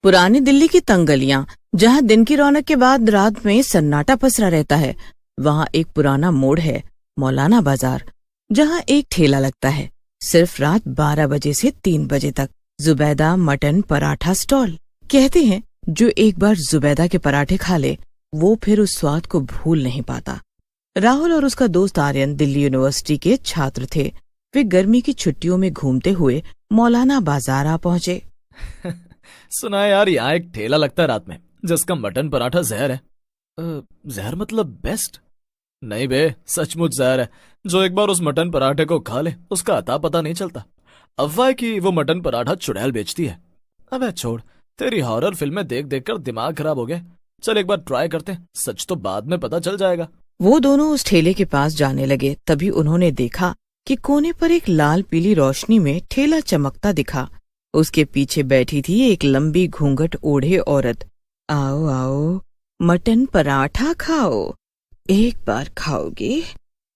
पुरानी दिल्ली की तंग गलियां, जहां दिन की रौनक के बाद रात में सन्नाटा पसरा रहता है, वहां एक पुराना मोड़ है, मौलाना बाजार, जहां एक ठेला लगता है सिर्फ रात 12 बजे से 3 बजे तक। Zubaida mutton paratha stall. कहते हैं जो एक बार जुबैदा के पराठे खा ले वो फिर उस स्वाद को भूल नहीं पाता। राहुल और उसका दोस्त आर्यन दिल्ली यूनिवर्सिटी के छात्र थे। वे गर्मी की छुट्टियों में घूमते हुए मौलाना बाजार आ पहुंचे। सुना है यार, यहाँ एक ठेला लगता है रात में जिसका मटन पराठा जहर है। जहर मतलब बेस्ट? नहीं बे, सचमुच जहर है। जो एक बार उस मटन पराठे को खा ले उसका अता पता नहीं चलता। अफवाह है कि वो मटन पराठा चुड़ैल बेचती है। अबे छोड़, तेरी हॉरर फिल्में देख देख कर दिमाग खराब हो गया। चल एक बार ट्राई करते हैं, सच तो बाद में पता चल जाएगा। वो दोनों उस ठेले के पास जाने लगे। तभी उन्होंने देखा कि कोने पर एक लाल पीली रोशनी में ठेला चमकता दिखा। उसके पीछे बैठी थी एक लंबी घूंघट ओढ़े औरत। आओ आओ, मटन पराठा खाओ, एक बार खाओगे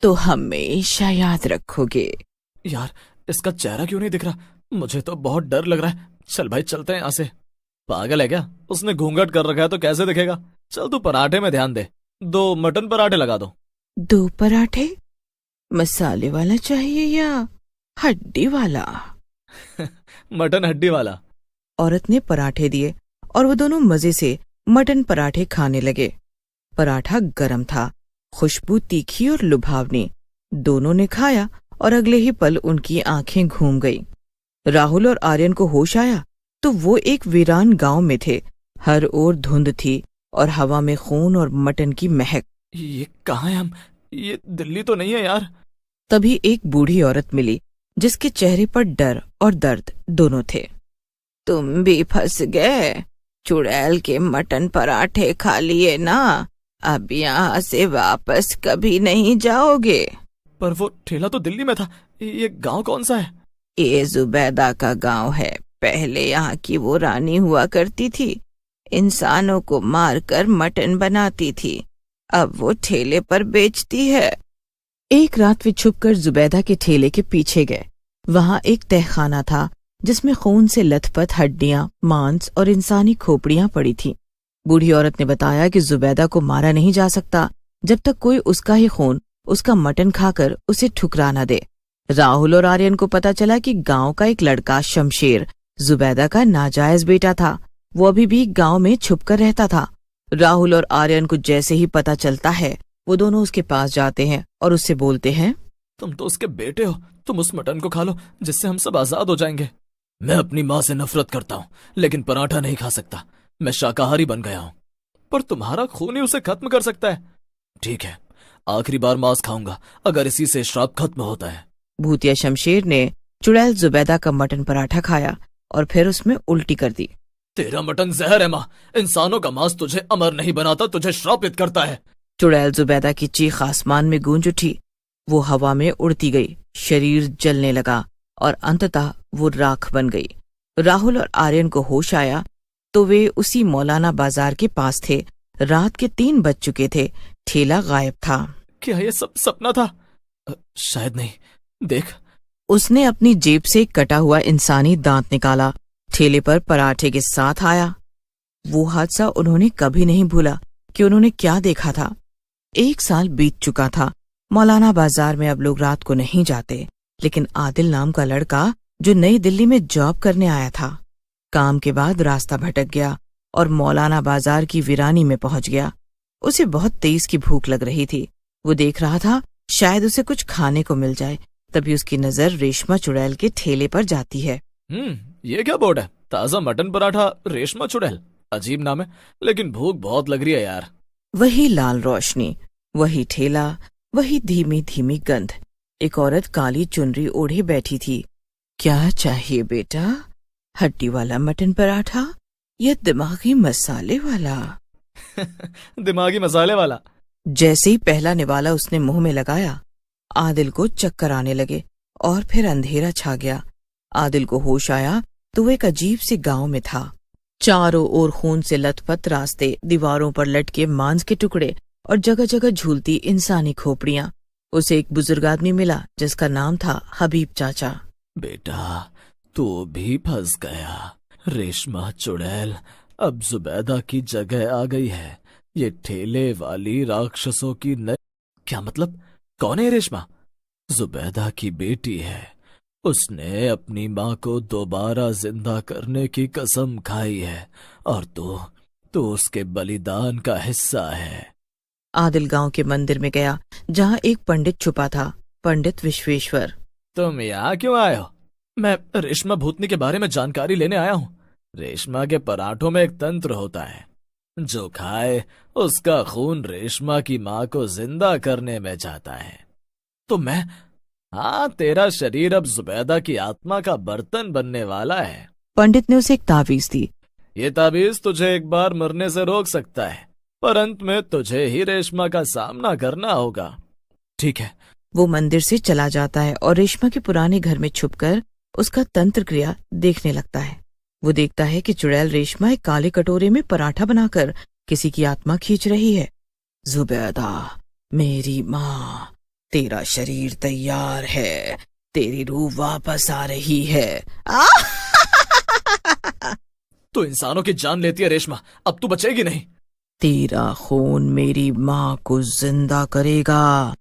तो हमेशा याद रखोगे। यार इसका चेहरा क्यों नहीं दिख रहा? मुझे तो बहुत डर लग रहा है। चल भाई चलते हैं यहाँ से। पागल है क्या? उसने घूंघट कर रखा है तो कैसे दिखेगा? चल तू पराठे में ध्यान दे। 2 मटन पराठे लगा दो। 2 पराठे? मसाले वाला चाहिए या हड्डी वाला? मटन हड्डी वाला। औरत ने पराठे दिए और वो दोनों मजे से मटन पराठे खाने लगे। पराठा गरम था, खुशबू तीखी और लुभावनी। दोनों ने खाया और अगले ही पल उनकी आंखें घूम गई। राहुल और आर्यन को होश आया तो वो एक वीरान गांव में थे। हर ओर धुंध थी और हवा में खून और मटन की महक। ये कहाँ है हम? ये दिल्ली तो नहीं है यार। तभी एक बूढ़ी औरत मिली जिसके चेहरे पर डर और दर्द दोनों थे। तुम भी फंस गए? चुड़ैल के मटन पराठे खा लिए ना, अब यहाँ से वापस कभी नहीं जाओगे। पर वो ठेला तो दिल्ली में था। ये गांव कौन सा है? ये जुबैदा का गांव है। पहले यहाँ की वो रानी हुआ करती थी। इंसानों को मारकर मटन बनाती थी। अब वो ठेले पर बेचती है। एक रात वे छुपकर जुबैदा के ठेले के पीछे गए। वहाँ एक तहखाना था जिसमें खून से लथपथ हड्डियां, मांस और इंसानी खोपड़ियां पड़ी थीं। बूढ़ी औरत ने बताया कि जुबैदा को मारा नहीं जा सकता जब तक कोई उसका ही खून, उसका मटन खाकर उसे ठुकरा न दे। राहुल और आर्यन को पता चला कि गांव का एक लड़का शमशेर जुबैदा का नाजायज बेटा था। वो अभी भी गांव में छुपकर रहता था। राहुल और आर्यन को जैसे ही पता चलता है वो दोनों उसके पास जाते हैं और उससे बोलते हैं, तुम तो उसके बेटे हो, तुम उस मटन को खा लो जिससे हम सब आजाद हो जाएंगे। मैं अपनी माँ से नफरत करता हूँ लेकिन पराठा नहीं खा सकता। मैं शाकाहारी बन गया हूँ। पर तुम्हारा खून ही उसे खत्म कर सकता है। ठीक है, आखिरी बार मांस खाऊंगा अगर इसी से श्राप खत्म होता है। भूतिया शमशेर ने चुड़ैल जुबैदा का मटन पराठा खाया और फिर उसमें उल्टी कर दी। तेरा मटन जहर है माँ। इंसानों का मांस तुझे अमर नहीं बनाता, तुझे श्रापित करता है। चुड़ैल जुबैदा की चीख आसमान में गूंज उठी। वो हवा में उड़ती गई, शरीर जलने लगा और अंततः वो राख बन गई। राहुल और आर्यन को होश आया तो वे उसी मौलाना बाजार के पास थे। रात के 3 बज चुके थे। ठेला गायब था। क्या ये सब सपना था? शायद नहीं। देख। उसने अपनी जेब से कटा हुआ इंसानी दांत निकाला, ठेले पर पराठे के साथ आया। वो हादसा उन्होंने कभी नहीं भूला कि उन्होंने क्या देखा था। 1 साल बीत चुका था। मौलाना बाजार में अब लोग रात को नहीं जाते, लेकिन आदिल नाम का लड़का जो नई दिल्ली में जॉब करने आया था, काम के बाद रास्ता भटक गया और मौलाना बाजार की वीरानी में पहुंच गया। उसे बहुत तेज की भूख लग रही थी। वो देख रहा था शायद उसे कुछ खाने को मिल जाए। तभी उसकी नजर रेशमा चुड़ैल के ठेले पर जाती है। ये क्या बोर्ड है? ताजा मटन पराठा, रेशमा चुड़ैल। अजीब नाम है, लेकिन भूख बहुत लग रही है यार। वही लाल रोशनी, वही ठेला, वही धीमी धीमी गंध। एक औरत काली चुनरी ओढ़े बैठी थी। क्या चाहिए बेटा? हड्डी वाला मटन पराठा या दिमागी मसाले वाला? दिमागी मसाले वाला। जैसे ही पहला निवाला उसने मुंह में लगाया, आदिल को चक्कर आने लगे और फिर अंधेरा छा गया। आदिल को होश आया तो वो एक अजीब सी गांव में था। चारों ओर खून से लथपथ रास्ते, दीवारों पर लटके मांस के टुकड़े और जगह जगह झूलती इंसानी खोपड़ियां। उसे एक बुजुर्ग आदमी मिला जिसका नाम था हबीब चाचा। बेटा, तू भी फंस गया। रेशमा चुड़ैल अब जुबैदा की जगह आ गई है। ये ठेले वाली राक्षसों की न... क्या मतलब? कौन है रेशमा? जुबैदा की बेटी है। उसने अपनी माँ को दोबारा जिंदा करने की कसम खाई है और तो उसके बलिदान का हिस्सा है। आदिल गांव के मंदिर में गया जहां एक पंडित छुपा था, पंडित विश्वेश्वर। तुम यहाँ क्यों आए हो? मैं रेशमा भूतनी के बारे में जानकारी लेने आया हूँ। रेशमा के पराठों में एक तंत्र होता है, जो खाए उसका खून रेशमा की माँ को जिंदा करने में जाता है। तो हाँ, तेरा शरीर अब जुबैदा की आत्मा का बर्तन बनने वाला है। पंडित ने उसे एक ताबीज दी। ये ताबीज तुझे एक बार मरने से रोक सकता है, पर अंत में तुझे ही रेशमा का सामना करना होगा। ठीक है। वो मंदिर से चला जाता है और रेशमा के पुराने घर में छुपकर उसका तंत्र क्रिया देखने लगता है। वो देखता है कि चुड़ैल रेशमा एक काले कटोरे में पराठा बनाकर किसी की आत्मा खींच रही है। जुबैदा, मेरी माँ, तेरा शरीर तैयार है, तेरी रूह वापस आ रही है। तो इंसानों की जान लेती है रेशमा, अब तू बचेगी नहीं। तेरा खून मेरी माँ को जिंदा करेगा,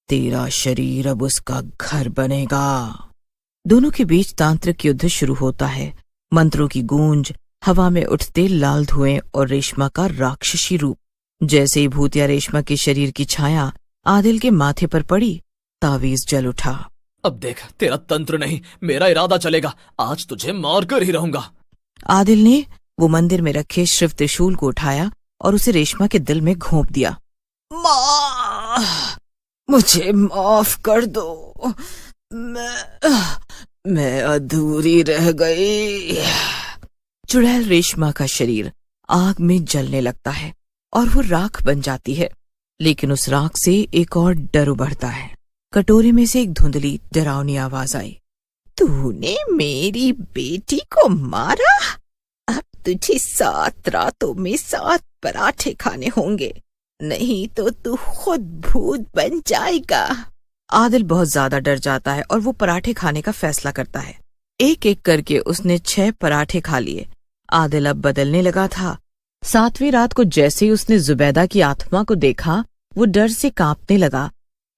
तेरा शरीर अब उसका घर बनेगा। दोनों के बीच तांत्रिक युद्ध शुरू होता है। मंत्रों की गूंज, हवा में उठते लाल धुएं और रेशमा का राक्षसी रूप। जैसे ही भूतिया रेशमा के शरीर की छाया आदिल के माथे पर पड़ी, तावीज जल उठा। अब देख, तेरा तंत्र नहीं, मेरा इरादा चलेगा। आज तुझे मार कर ही रहूंगा। आदिल ने वो मंदिर में रखे शिव त्रिशूल को उठाया और उसे रेशमा के दिल में घोंप दिया। माँ, मुझे माफ कर दो, मैं अधूरी रह गई। चुड़ैल रेशमा का शरीर आग में जलने लगता है और वो राख बन जाती है, लेकिन उस राख से एक और डर उभरता है। कटोरे में से एक धुंधली डरावनी आवाज आई। तूने मेरी बेटी को मारा? अब तुझे 7 रातों में 7 पराठे खाने होंगे, नहीं तो तू खुद भूत बन जाएगा। आदिल बहुत ज्यादा डर जाता है और वो पराठे खाने का फैसला करता है। एक एक करके उसने 6 पराठे खा लिए। आदिल अब बदलने लगा था। 7वीं रात को जैसे ही उसने जुबैदा की आत्मा को देखा, वो डर से कांपने लगा,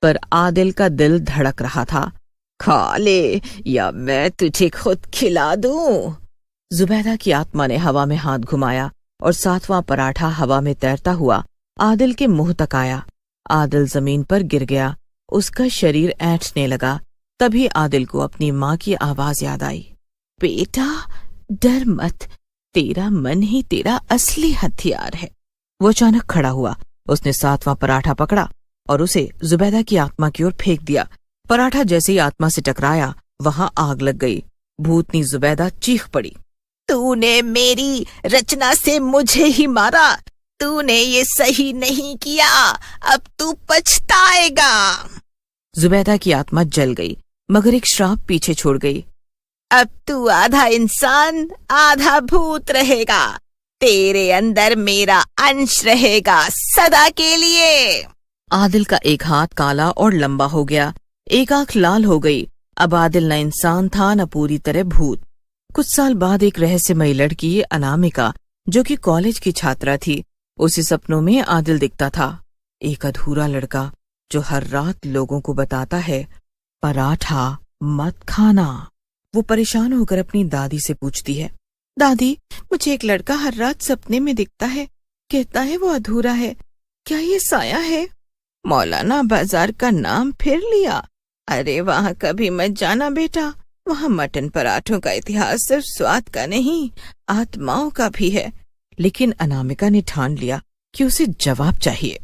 पर आदिल का दिल धड़क रहा था। खा ले या मैं तुझे खुद खिला दूं। जुबैदा की आत्मा ने हवा में हाथ घुमाया और 7वां पराठा हवा में तैरता हुआ आदिल के मुंह तक आया। आदिल जमीन पर गिर गया, उसका शरीर ऐंठने लगा। तभी आदिल को अपनी माँ की आवाज याद आई। बेटा, डर मत, तेरा मन ही तेरा असली हथियार है। वो अचानक खड़ा हुआ, उसने 7वां पराठा पकड़ा और उसे जुबैदा की आत्मा की ओर फेंक दिया। पराठा जैसे ही आत्मा से टकराया, वहां आग लग गई। भूतनी जुबैदा चीख पड़ी। तूने मेरी रचना से मुझे ही मारा, तूने ये सही नहीं किया, अब तू पछताएगा। जुबैदा की आत्मा जल गई, मगर एक श्राप पीछे छोड़ गई। अब तू आधा इंसान आधा भूत रहेगा, तेरे अंदर मेरा अंश रहेगा सदा के लिए। आदिल का एक हाथ काला और लंबा हो गया, एक आंख लाल हो गई। अब आदिल न इंसान था न पूरी तरह भूत। कुछ साल बाद एक रहस्यमयी लड़की अनामिका, जो कि कॉलेज की छात्रा थी, उसे सपनों में आदिल दिखता था। एक अधूरा लड़का जो हर रात लोगों को बताता है, पराठा मत खाना। वो परेशान होकर अपनी दादी से पूछती है, दादी, मुझे एक लड़का हर रात सपने में दिखता है, कहता है वो अधूरा है, क्या ये साया है? मौलाना बाजार का नाम फिर लिया। अरे वहाँ कभी मत जाना बेटा, वहाँ मटन पराठों का इतिहास सिर्फ स्वाद का नहीं, आत्माओं का भी है। लेकिन अनामिका ने ठान लिया कि उसे जवाब चाहिए।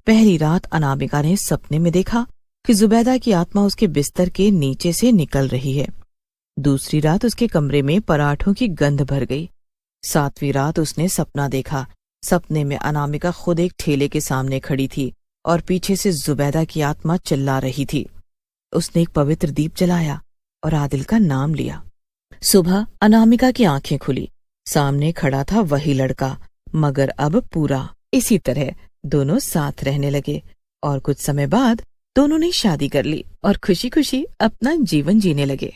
पहली रात अनामिका ने सपने में देखा कि जुबैदा की आत्मा उसके बिस्तर के नीचे से निकल रही है। दूसरी रात उसके कमरे में पराठों की गंध भर गई। 7वीं रात उसने सपना देखा। सपने में अनामिका खुद एक ठेले के सामने खड़ी थी और पीछे से जुबैदा की आत्मा चिल्ला रही थी। उसने एक पवित्र दीप जलाया और आदिल का नाम लिया। सुबह अनामिका की आंखें खुली, सामने खड़ा था वही लड़का, मगर अब पूरा। इसी तरह दोनों साथ रहने लगे और कुछ समय बाद दोनों ने शादी कर ली और खुशी खुशी अपना जीवन जीने लगे।